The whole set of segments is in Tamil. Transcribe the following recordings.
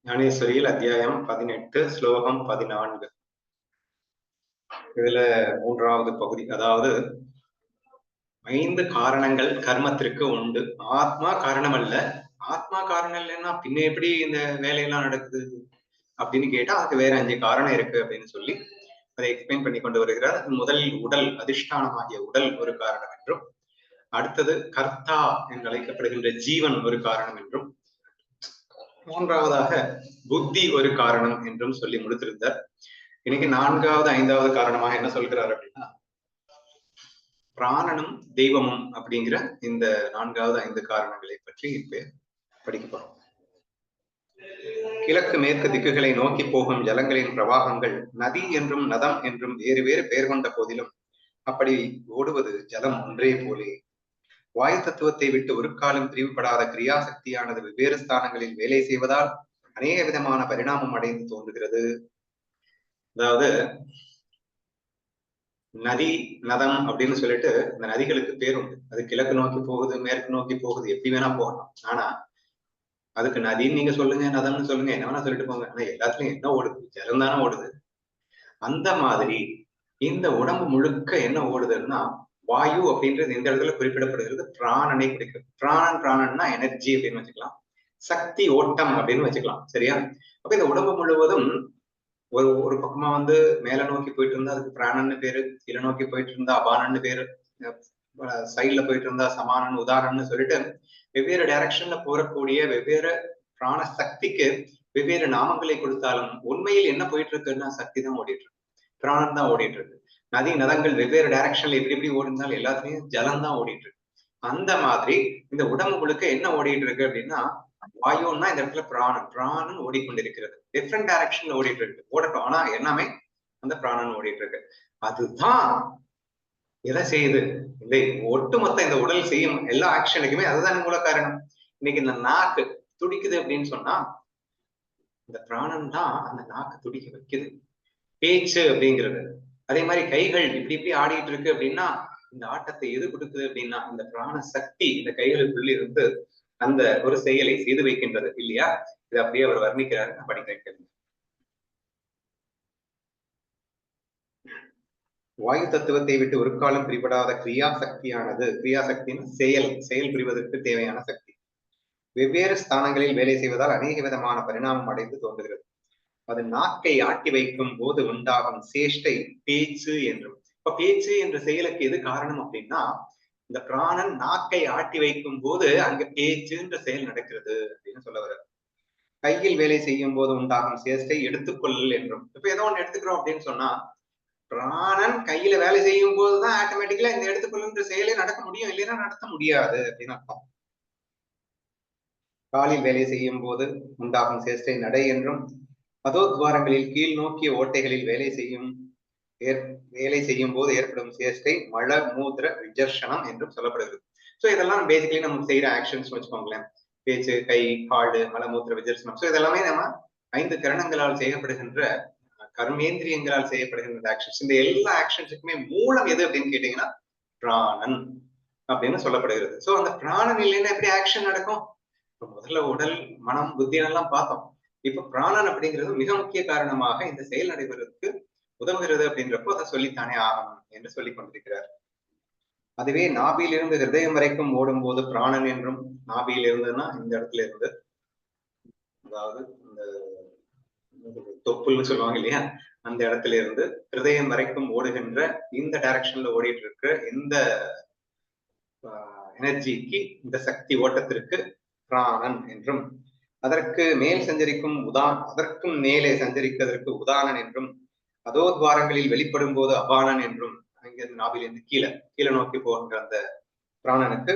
ஞானேஸ்வரியில் அத்தியாயம் 18 ஸ்லோகம் 14. இதுல மூன்றாவது பகுதி, அதாவது 5 காரணங்கள் கர்மத்திற்கு உண்டு. ஆத்மா காரணம் அல்ல. ஆத்மா காரணம் இல்லைன்னா பின்ன எப்படி இந்த வேலையெல்லாம் நடக்குது அப்படின்னு கேட்டா அதுக்கு வேற 5 காரணம் இருக்கு அப்படின்னு சொல்லி அதை எக்ஸ்பிளைன் பண்ணி கொண்டு வருகிறார். முதலில் உடல், அதிஷ்டானமாகிய உடல் ஒரு காரணம் என்றும், அடுத்தது கர்த்தா என்று அழைக்கப்படுகின்ற ஜீவன் ஒரு காரணம் என்றும், மூன்றாவதாக புத்தி ஒரு காரணம் என்றும் சொல்லி முடித்திருந்தார். இன்னைக்கு 4வது 5வது காரணமாக என்ன சொல்கிறார் அப்படின்னா, பிராணனும் தெய்வமும் அப்படிங்கிற இந்த 4வது 5 காரணங்களை பற்றி இப்ப படிக்க போறோம். கிழக்கு மேற்கு திக்குகளை நோக்கி போகும் ஜலங்களின் பிரவாகங்கள் நதி என்றும் நதம் என்றும் வேறு வேறு பெயர் கொண்ட போதிலும் அப்படி ஓடுவது ஜலம் ஒன்றே போலே. வாயு தத்துவத்தை விட்டு ஒரு காலம் பிரிவுபடாத கிரியாசக்தியானது வெவ்வேறு ஸ்தானங்களில் வேலை செய்வதால் அநேக விதமான பரிணாமம் அடைந்து தோன்றுகிறது. அதாவது நதி நதம் அப்படின்னு சொல்லிட்டு இந்த நதிகளுக்கு பேர் உண்டு. அது கிழக்கு நோக்கி போகுது, மேற்கு நோக்கி போகுது, எப்படி வேணா போகலாம். ஆனா அதுக்கு நதின்னு நீங்க சொல்லுங்க, நதம்னு சொல்லுங்க, என்ன வேணா சொல்லிட்டு போங்க. ஆனா எல்லாத்துலயும் என்ன ஓடுது? ஜலம் தானே ஓடுது. அந்த மாதிரி இந்த உடம்பு முழுக்க என்ன ஓடுதுன்னா வாயு அப்படின்றது இந்த இடத்துல குறிப்பிடப்படுகிறது. பிராணனை குறிக்கிறது. பிராணன்னா எனர்ஜி அப்படின்னு வச்சுக்கலாம், சக்தி ஓட்டம் அப்படின்னு வச்சுக்கலாம். சரியா? அப்ப இந்த உடம்பு முழுவதும் ஒரு பக்கமா மேல நோக்கி போயிட்டு இருந்தா அதுக்கு பிராணன்னு பேரு, கீழே நோக்கி போயிட்டு இருந்தா அபானன்னு பேரு, சைட்ல போயிட்டு இருந்தா சமானன் உதாரணம்னு சொல்லிட்டு வெவ்வேறு டைரக்ஷன்ல போறக்கூடிய வெவ்வேறு பிராண சக்திக்கு வெவ்வேறு நாமங்களை கொடுத்தாலும் உண்மையில் என்ன போயிட்டு இருக்குன்னா சக்தி தான் ஓடிட்டு இருக்கு, பிராணம் தான் ஓடிட்டு இருக்கு. நதி நதங்கள் வெவ்வேறு டைரக்ஷன்ல எப்படி எப்படி ஓடினாலும் எல்லாத்துலயும் ஜலம் தான் ஓடிட்டு இருக்கு. அந்த மாதிரி இந்த உடம்பு முழுக்க என்ன ஓடிட்டு இருக்கு அப்படின்னா வாயுன்னா இந்த இடத்துல பிராணன் ஓடிக்கொண்டிருக்கிறது. டிஃப்ரெண்ட் டைரக்ஷன்ல ஓடிட்டு இருக்கு. ஓடட்டும், ஆனா எல்லாமே அந்த பிராணன் ஓடிட்டு இருக்கு. அதுதான் எதை செய்யுது? இந்த ஒட்டுமொத்த இந்த உடல் செய்யும் எல்லா ஆக்ஷனுக்குமே அதுதான் மூல காரணம். இன்னைக்கு இந்த நாக்கு துடிக்குது அப்படின்னு சொன்னா இந்த பிராணன் தான் அந்த நாக்கு துடிக்க வைக்குது. பேச்சு அப்படிங்கிறது அதே மாதிரி கைகள் இப்படி இப்படி ஆடிட்டு இருக்கு அப்படின்னா இந்த ஆட்டத்தை எது கொடுக்குது அப்படின்னா இந்த பிராண சக்தி இந்த கைகளுக்குள்ள இருந்து அந்த ஒரு செயலை செய்து வைக்கின்றது இல்லையா? இது அப்படியே அவர் வர்ணிக்கிறாரு. நான் படிக்க வைக்கிறேன். வாயு தத்துவத்தை விட்டு ஒரு காலம் பிரிபடாத கிரியாசக்தியானது, கிரியாசக்தின்னு செயல் புரிவதற்கு தேவையான சக்தி, வெவ்வேறு ஸ்தானங்களில் வேலை செய்வதால் அநேக விதமான பரிணாமம் அடைந்து தோன்றுகிறது. அது நாக்கை ஆட்டி வைக்கும் போது உண்டாகும் சேஷ்டை பேச்சு என்றும். இப்ப பேச்சு என்ற செயலுக்கு எது காரணம் அப்படின்னா இந்த பிராணன் நாக்கை ஆட்டி வைக்கும் போது அங்க பேச்சுன்ற செயல் நடக்கிறது அப்படின்னு சொல்ல வர்றாரு. கையில் வேலை செய்யும் போது உண்டாகும் சேஷ்டை எடுத்துக்கொள்ளல் என்றும். இப்ப ஏதோ ஒண்ணு எடுத்துக்கிறோம் அப்படின்னு சொன்னா பிராணன் கையில வேலை செய்யும் போதுதான் ஆட்டோமேட்டிக்கலா இந்த எடுத்துக்கொள்ளுன்ற செயலே நடக்க முடியும், இல்லைன்னா நடத்த முடியாது அப்படின்னு அர்த்தம். காலில் வேலை செய்யும் போது உண்டாகும் சேஷ்டை நடை என்றும், அதோத்வாரங்களில் கீழ் நோக்கிய ஓட்டைகளில் வேலை செய்யும் போது ஏற்படும் சேஷ்டை மல மூத்திர விஜர்ஷனம் என்றும் சொல்லப்படுகிறது. சோ இதெல்லாம் பேசிக்கலி நம்ம செய்யற ஆக்ஷன்ஸ் வச்சுக்கோங்களேன். பேச்சு, கை, காடு, மலமூத்திர விஜர்ஷனம். சோ இதெல்லாமே நம்ம 5 கரணங்களால் செய்யப்படுகின்ற கர்மேந்திரியங்களால் செய்யப்படுகின்ற ஆக்ஷன்ஸ். இந்த எல்லா ஆக்ஷன்ஸுக்குமே மூலம் எது அப்படின்னு கேட்டீங்கன்னா பிராணன் அப்படின்னு சொல்லப்படுகிறது. சோ அந்த பிராணன் இல்லைன்னா எப்படி ஆக்ஷன் நடக்கும்? முதல்ல உடல், மனம், புத்தி எல்லாம் பார்த்தோம். இப்ப பிராணன் அப்படிங்கிறது மிக முக்கிய காரணமாக இந்த செயல் நடைபெறதுக்கு உதவுகிறது அப்படின்றப்போ அதை சொல்லித்தானே ஆகணும் என்று சொல்லிக் கொண்டிருக்கிறார். அதுவே நாபியிலிருந்து ஹிருதயம் வரைக்கும் ஓடும் போது பிராணன் என்றும், நாபியில் இருந்துன்னா இந்த இடத்துல இருந்து, அதாவது இந்த தொப்புள்னு சொல்லுவாங்க இல்லையா, அந்த இடத்துல இருந்து ஹிருதயம் வரைக்கும் ஓடுகின்ற இந்த டைரக்ஷன்ல ஓடிட்டு இருக்கிற இந்த எனர்ஜிக்கு, இந்த சக்தி ஓட்டத்திற்கு பிராணன் என்றும், அதற்கு மேல் சஞ்சரிக்கும் அதற்கும் மேலே சஞ்சரிப்பதற்கு உதானன் என்றும், அதோத்வாரங்களில் வெளிப்படும் போது அபானன் என்றும், அங்கிருந்து நாபிலிருந்து கீழே நோக்கி போகின்ற அந்த பிராணனுக்கு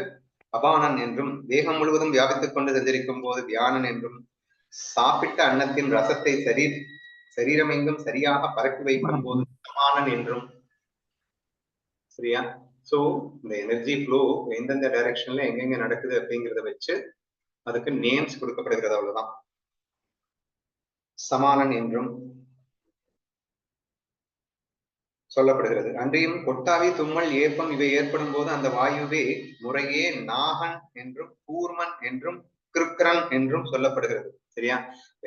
அபானன் என்றும், தேகம் முழுவதும் வியாபித்துக் கொண்டு சஞ்சரிக்கும் போது வியானன் என்றும், சாப்பிட்ட அன்னத்தின் ரசத்தை சரீரம் எங்கும் சரியாக பரப்பி வைக்கும் போது சமானன் என்றும். சரியா? சோ இந்த எனர்ஜி ஃப்ளோ எந்தெந்த டைரக்ஷன்ல எங்கெங்க நடக்குது அப்படிங்கிறத வச்சு அதுக்கு நேம்ஸ் கொடுக்கப்படுகிறது. அவ்வளவுதான். சமானன் என்றும் சொல்லப்படுகிறது. அன்றியும் கொட்டாவி, தும்மல், ஏப்பம் இவை ஏற்படும் போது அந்த வாயுவே முறையே நாகன் என்றும் கூர்மன் என்றும் கிருக்கரன் என்றும் சொல்லப்படுகிறது. சரியா?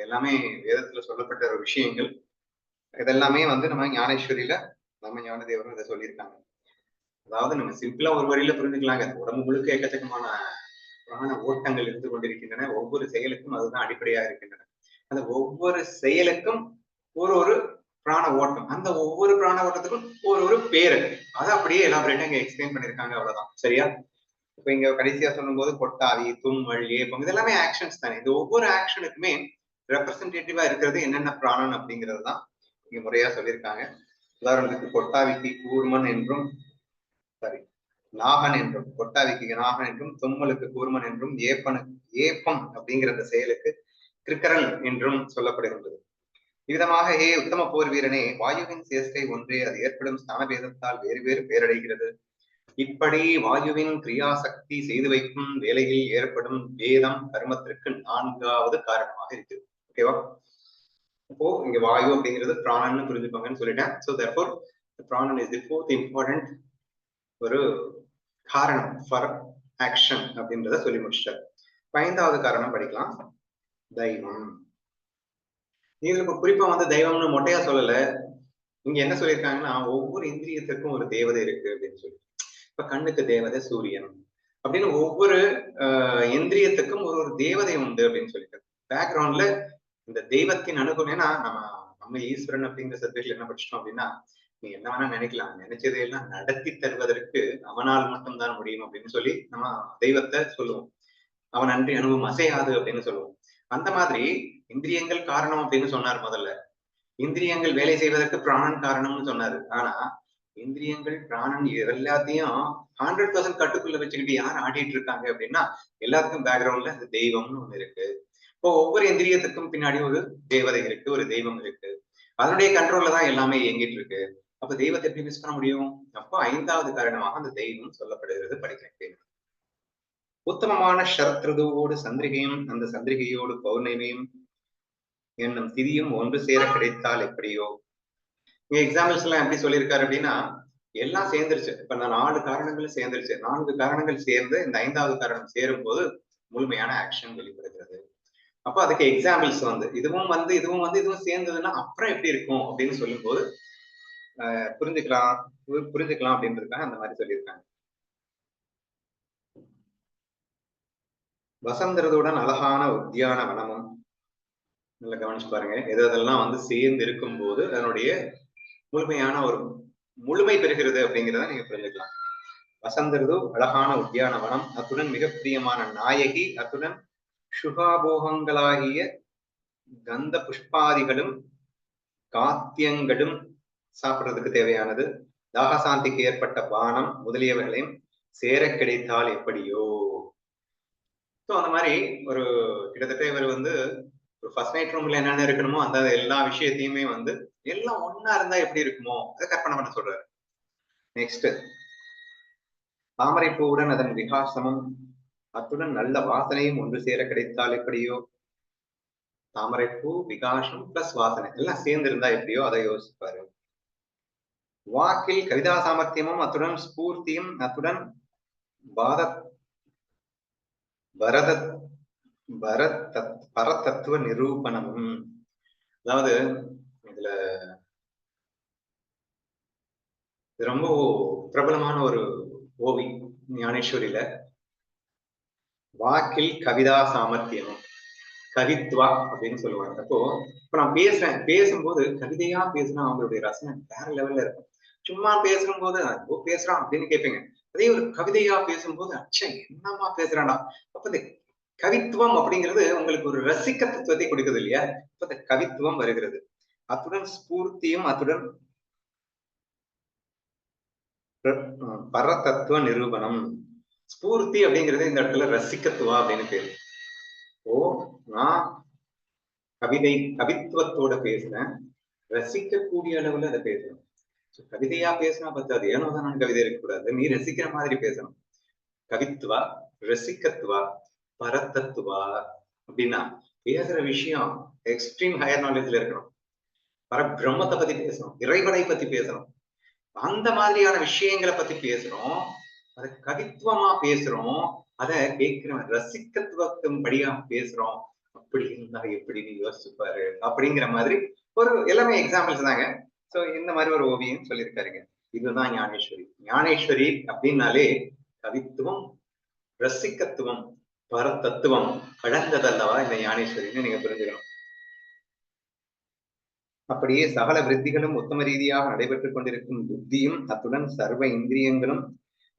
எல்லாமே வேதத்துல சொல்லப்பட்ட ஒரு விஷயங்கள். இதெல்லாமே வந்து நம்ம ஞானேஸ்வரியில நம்ம ஞானதேவரும் இதை சொல்லியிருக்காங்க. அதாவது நம்ம சிம்பிளா ஒரு வரியில புரிஞ்சுக்கலாங்க. உடம்பு முழுக்க எக்கச்சக்கமான பிராண ஓட்டங்கள் இருந்து கொண்டிருக்கின்றன. ஒவ்வொரு செயலுக்கும் அதுதான் அடிப்படையா இருக்கின்றன. அந்த ஒவ்வொரு செயலுக்கும் ஒரு ஒரு பிராண ஓட்டம். அந்த ஒவ்வொரு பிராண ஓட்டத்துக்கும் ஒரு ஒரு பேரு. அதை அப்படியே எலாபரேட்டா இங்க எக்ஸ்பிளைன் பண்ணிருக்காங்க. அவ்வளவுதான். சரியா? இப்ப இங்க கடைசியா சொல்லும்போது கொட்டாவி, தும்மல், ஏப்பம் இதெல்லாமே ஆக்ஷன்ஸ் தானே. இந்த ஒவ்வொரு ஆக்ஷனுக்குமே ரெப்ரசன்டேட்டிவா இருக்கிறது என்னென்ன பிராணன் அப்படிங்கிறது தான் இங்க முறையா சொல்லியிருக்காங்க. உதாரணத்துக்கு கொட்டாவிக்கு கூர்மன் என்றும், சாரி, நாகன் என்றும், கொட்டாவிக்கு நாகன் என்றும், தும்மலுக்கு கூர்மன் என்றும், ஏப்பம் அப்படிங்கிற அந்த செயலுக்கு கிருக்கரல் என்றும் சொல்லப்படுகின்றது. இவ்விதமாக உத்தம போர் வீரனே, வாயுவின் சேஷ்டை ஒன்றே, அது ஏற்படும் ஸ்தானபேதத்தால் வேறு வேறு பேரடைகிறது. இப்படி வாயுவின் கிரியாசக்தி செய்து வைக்கும் வேலையில் ஏற்படும் வேதம் கர்மத்திற்கு 4வது காரணமாக இருக்கு. ஓகேவா? அப்போ இங்க வாயு அப்படிங்கிறது பிராணன்னு புரிஞ்சுக்கோங்கன்னு சொல்லிட்டேன். சோ therefore பிராணன் இஸ் தி 4th இம்பார்ட்டன்ட் ஒரு காரணம் ஃபார் ஆக்ஷன் அப்படின்றத சொல்லி முடிச்சிட்டார். 5வது காரணம் படிக்கலாம். தெய்வம். இதுல இப்ப குறிப்பா வந்து தெய்வம்னு மொட்டையா சொல்லல. இங்க என்ன சொல்லியிருக்காங்கன்னா, ஒவ்வொரு இந்திரியத்திற்கும் ஒரு தேவதை இருக்கு அப்படின்னு சொல்லி. இப்ப கண்ணுக்கு தேவதை சூரியன் அப்படின்னு ஒவ்வொரு இந்திரியத்துக்கும் ஒரு ஒரு தேவதை உண்டு அப்படின்னு சொல்லிட்டு பேக்ரவுண்ட்ல இந்த தெய்வத்தின் அணுகுனேன்னா நம்ம ஈஸ்வரன் அப்படிங்கிற சப்ஜெக்ட்ல என்ன படிச்சிட்டோம் அப்படின்னா, நீ என்ன வேணா நினைக்கலாம், நினைச்சதையெல்லாம் நடத்தி தருவதற்கு அவனால் மட்டும்தான் முடியும் அப்படின்னு சொல்லி நம்ம தெய்வத்தை சொல்லுவோம். அவன் அன்றி அணுவும் அசையாது அப்படின்னு சொல்லுவோம். அந்த மாதிரி இந்திரியங்கள் காரணம் அப்படின்னு சொன்னார் முதல்ல. இந்திரியங்கள் வேலை செய்வதற்கு பிராணன் காரணம்னு சொன்னாரு. ஆனா இந்திரியங்கள் பிராணன் எல்லாத்தையும் 100% கட்டுக்குள்ள வச்சுக்கிட்டு யார் ஆடிட்டு இருக்காங்க அப்படின்னா, எல்லாத்துக்கும் பேக்ரவுண்ட்ல அந்த தெய்வம்னு ஒண்ணு இருக்கு. இப்போ ஒவ்வொரு இந்திரியத்துக்கும் பின்னாடி ஒரு தேவதை இருக்கு, ஒரு தெய்வம் இருக்கு. அதனுடைய கண்ட்ரோல்ல தான் எல்லாமே இயங்கிட்டு இருக்கு. அப்ப தெய்வத்தை எப்படி மிஸ் பண்ண முடியும்? அப்போ 5வது காரணமாக அந்த தெய்வம் சொல்லப்படுகிறது. படிக்கிறேன். உத்தமமான சரத்ருதுவோடு சந்திரிகையும், அந்த சந்திரிகையோடு பௌர்ணமியும் என்னும் திதியும் ஒன்று சேர கிடைத்தால் எப்படியோ. இங்க எக்ஸாம்பிள்ஸ் எல்லாம் எப்படி சொல்லியிருக்காரு அப்படின்னா, எல்லாம் சேர்ந்துருச்சு. இப்ப நான் 4 காரணங்களும் சேர்ந்துருச்சு. 4 காரணங்கள் சேர்ந்து இந்த 5வது காரணம் சேரும் போது முழுமையான ஆக்ஷன் வெளிப்படுகிறது. அப்ப அதுக்கு எக்ஸாம்பிள்ஸ் வந்து இதுவும் சேர்ந்ததுன்னா அப்புறம் எப்படி இருக்கும் அப்படின்னு சொல்லும் போது புரிஞ்சுக்கலாம் அப்படின்றதுக்காக அந்த மாதிரி சொல்லியிருக்காங்க. வசந்தரதுடன் அழகான உத்தியான வனமும், நல்லா கவனிச்சு பாருங்க, எதெல்லாம் வந்து சேர்ந்து இருக்கும் போது அதனுடைய முழுமையான ஒரு முழுமை பெறுகிறது அப்படிங்கிறத நீங்க புரிஞ்சுக்கலாம். வசந்தரது அழகான உத்தியானவனம், அத்துடன் மிக பிரியமான நாயகி, அத்துடன் சுகாபோகங்களாகிய கந்த புஷ்பாதிகளும் காத்தியங்களும் சாப்பிடுறதுக்கு தேவையானது, தாகசாந்திக்கு ஏற்பட்ட பானம் முதலியவர்களையும் சேர கிடைத்தால் எப்படியோ. ஸோ அந்த மாதிரி ஒரு கிட்டத்தட்ட இவர் வந்து ஒரு ஃபர்ஸ்ட் நைட் ரூம்ல என்னென்ன இருக்கணுமோ அந்த எல்லா விஷயத்தையுமே வந்து எல்லாம் ஒன்னா இருந்தா எப்படி இருக்குமோ அதை கற்பனை பண்ண சொல்றாரு. நெக்ஸ்ட், தாமரை பூவுடன் அதன் விகாசமும் அத்துடன் நல்ல வாசனையும் ஒன்று சேர கிடைத்தால் எப்படியோ. தாமரைப்பூ, விகாசம் பிளஸ் வாசனை எல்லாம் சேர்ந்து இருந்தா எப்படியோ அதை யோசிப்பாரு. வாக்கில் கவிதா சாமர்த்தியமும் அத்துடன் ஸ்பூர்த்தியும் அத்துடன் பரதத்துவ நிரூபணமும். அதாவது இதுல ரொம்ப பிரபலமான ஒரு ஓவி ஞானேஸ்வரியில, வாக்கில் கவிதா சாமர்த்தியமும் கவித்வா அப்படின்னு சொல்லுவாங்க. அப்போ இப்ப நான் பேசும்போது கவிதையா பேசினா அவங்களுடைய ரசனை வேற லெவல்ல இருக்கும். சும்மா பேசும்போது பேசுறான் அப்படின்னு கேட்பீங்க. அதே ஒரு கவிதையா பேசும்போது அச்சா என்னமா பேசுறானா. அப்ப இந்த கவித்துவம் அப்படிங்கிறது உங்களுக்கு ஒரு ரசிக்க தத்துவத்தை கொடுக்குது இல்லையா? இப்ப இந்த கவித்துவம் வருகிறது. அத்துடன் ஸ்பூர்த்தியும் அத்துடன் பரதத்துவ நிரூபணம். ஸ்பூர்த்தி அப்படிங்கிறது இந்த இடத்துல ரசிக்கத்துவா அப்படின்னு பேரு. ஓ, நான் கவித்துவத்தோட பேசுறேன், ரசிக்கக்கூடிய அளவுல அதை பேசணும். கவிதையா பேசினா பத்தாது, ஏனோ தான் கவிதை இருக்கக்கூடாது, நீ ரசிக்கிற மாதிரி பேசணும். கவித்துவா, ரசிக்கத்துவா, பரத்தத்துவா அப்படின்னா பேசுற விஷயம் எக்ஸ்ட்ரீம் ஹையர் நாலேஜ்ல இருக்கணும். பரபிரம்மத்தை பத்தி பேசணும், இறைவனை பத்தி பேசணும், அந்த மாதிரியான விஷயங்களை பத்தி பேசுறோம். அதை கவித்துவமா பேசுறோம், அதை கேட்கிறவன் ரசிக்கத்துவத்தின் படியா பேசுறோம் அப்படி இருந்தா எப்படி நீ யோசிச்சு பாரு அப்படிங்கிற மாதிரி ஒரு எல்லாமே எக்ஸாம்பிள்ஸ் தாங்க. சோ இந்த மாதிரி ஒரு ஓவியம் சொல்லியிருக்காருங்க. இதுதான் ஞானேஸ்வரி. ஞானேஸ்வரி அப்படின்னாலே கவித்துவம், ரசிகத்துவம், பரதத்துவம் கலந்ததல்லவா இந்த ஞானேஸ்வரின்னு நீங்க புரிஞ்சுக்கணும். அப்படியே சகல விருத்திகளும் உத்தம ரீதியாக நடைபெற்றுக் கொண்டிருக்கும் புத்தியும், அத்துடன் சர்வ இந்திரியங்களும்.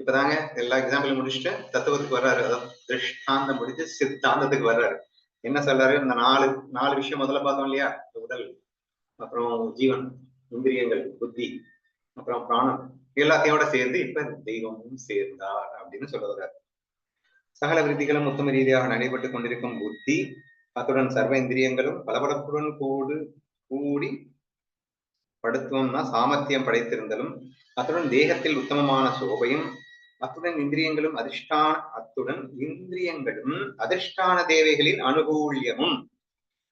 இப்பதாங்க எல்லா எக்ஸாம்பிளும் முடிச்சுட்டு தத்துவத்துக்கு வர்றாரு. அதாவது திருஷ்டாந்தம் முடிச்சு சித்தாந்தத்துக்கு வர்றாரு. என்ன சொல்றாரு? இந்த நாலு நாலு விஷயம் முதல்ல பார்த்தோம் இல்லையா? உடல், அப்புறம் ஜீவன், இந்திரியங்கள், புத்தி, அப்புறம் பிராணம், எல்லாத்தையோட சேர்ந்து இப்ப தெய்வமும் சேர்ந்தார் அப்படின்னு சொல்ல வர்றாரு. சகல விருத்திகளும் உத்தம ரீதியாக நடைபெற்றுக் கொண்டிருக்கும் புத்தி, அத்துடன் சர்வ இந்திரியங்களும் பளபளப்புடன் கூடி படுத்துவம்னா சாமர்த்தியம் படைத்திருந்தலும், அத்துடன் தேகத்தில் உத்தமமான சோபையும், அத்துடன் இந்திரியங்களும் அதிர்ஷ்டான தேவைகளின் அனுகூல்யமும்.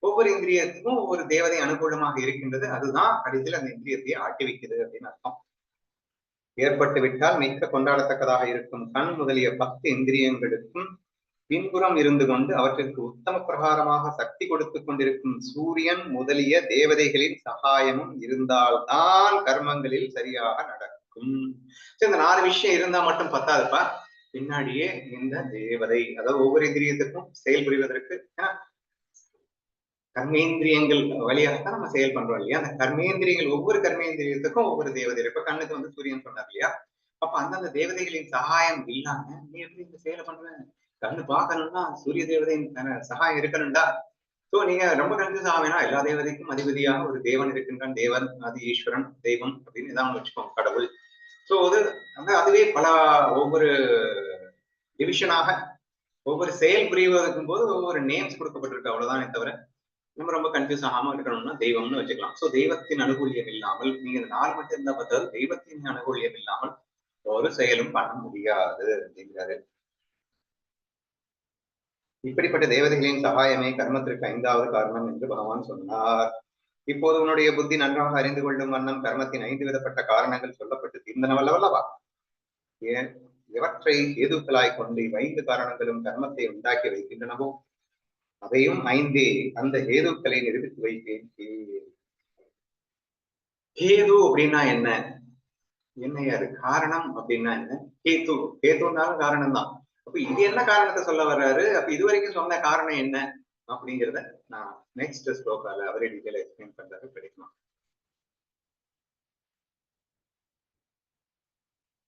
ஒவ்வொரு இந்திரியத்துக்கும் ஒவ்வொரு தேவதை அனுகூலமாக இருக்கின்றது. அதுதான் கடைசியில் அந்த இந்திரியத்தையே ஆட்டி வைக்கிறது அப்படின்னு அர்த்தம். ஏற்பட்டு விட்டால் மிக்க கொண்டாடத்தக்கதாக இருக்கும் கண் முதலிய 10 இந்திரியங்களுக்கும் பின்புறம் இருந்து கொண்டு அவற்றிற்கு உத்தம பிரகாரமாக சக்தி கொடுத்துக் கொண்டிருக்கும் சூரியன் முதலிய தேவதைகளின் சகாயமும் இருந்தால்தான் கர்மங்களில் சரியாக நடக்கும். இந்த 4 விஷயம் இருந்தா மட்டும் பத்தாதுப்பா. பின்னாடியே இந்த தேவதை, அதாவது ஒவ்வொரு இந்திரியத்துக்கும் செயல் புரிவதற்கு கர்மேந்திரியங்கள் வழியாகத்தான் நம்ம செயல் பண்றோம் இல்லையா? அந்த கர்மேந்திரியங்கள் ஒவ்வொரு கர்மேந்திரியத்துக்கும் ஒவ்வொரு தேவதை. இப்ப கண்ணுக்கு வந்து சூரியன் சொன்னார் இல்லையா? அப்ப அந்தந்த தேவதைகளின் சகாயம் இல்லாம நீ எப்படி இந்த செயலை பண்ற? கண்ணு பார்க்கணும்னா சூரிய தேவதையின் சகாயம் இருக்கணும்டா. சோ நீங்க ரொம்ப கன்ஃபியூஸ் ஆவேனா? எல்லா தேவதைக்கும் அதிபதியாக ஒரு தேவன் இருக்கின்றான். தேவன், அது ஈஸ்வரன், தெய்வம் அப்படின்னு இதான் வச்சுக்கோங்க, கடவுள். சோ அதுவே பல ஒவ்வொரு டிவிஷனாக ஒவ்வொரு செயல் புரிவதற்கும் போது ஒவ்வொரு நேம்ஸ் கொடுக்கப்பட்டிருக்கு, அவ்வளவுதானே தவிர நம்ம ரொம்ப கன்ஃபியூஸ் ஆகாம இருக்கணும்னா தெய்வம்னு வச்சுக்கலாம். சோ தெய்வத்தின் அனுகூல்யம் இல்லாமல், நீங்க இந்த 4 மட்டும் இருந்தா பார்த்தாலும் தெய்வத்தின் அனுகூல்யம் இல்லாமல் ஒரு செயலும் பண்ண முடியாது அப்படிங்கிறாரு. இப்படிப்பட்ட தேவதைகளின் சகாயமே கர்மத்திற்கு 5வது காரணம் என்று பகவான் சொன்னார். இப்போது உன்னுடைய புத்தி நன்றாக அறிந்து கொள்ளும் வண்ணம் கர்மத்தின் 5 விதப்பட்ட காரணங்கள் சொல்லப்பட்டு தீர்ந்தனவல்லவா? எவற்றை ஹேதுக்களாய் கொண்டு 5 காரணங்களும் கர்மத்தை உண்டாக்கி வைக்கின்றனவோ அதையும் 5 அந்த ஹேதுக்களை நிரூபித்து வைப்பேன். ஹேது அப்படின்னா என்ன? அது காரணம் அப்படின்னா என்ன? கேத்துனாலும் காரணம் தான். அப்ப இது என்ன காரணத்தை சொல்ல வர்றாரு? அப்ப இதுவரைக்கும் சொன்ன காரணம் என்ன அப்படிங்கிறத நான் நெக்ஸ்ட் ஸ்லோகால அவரே டீட்டெயில் எக்ஸ்பிளைன் பண்றாரு, படிக்கலாம்.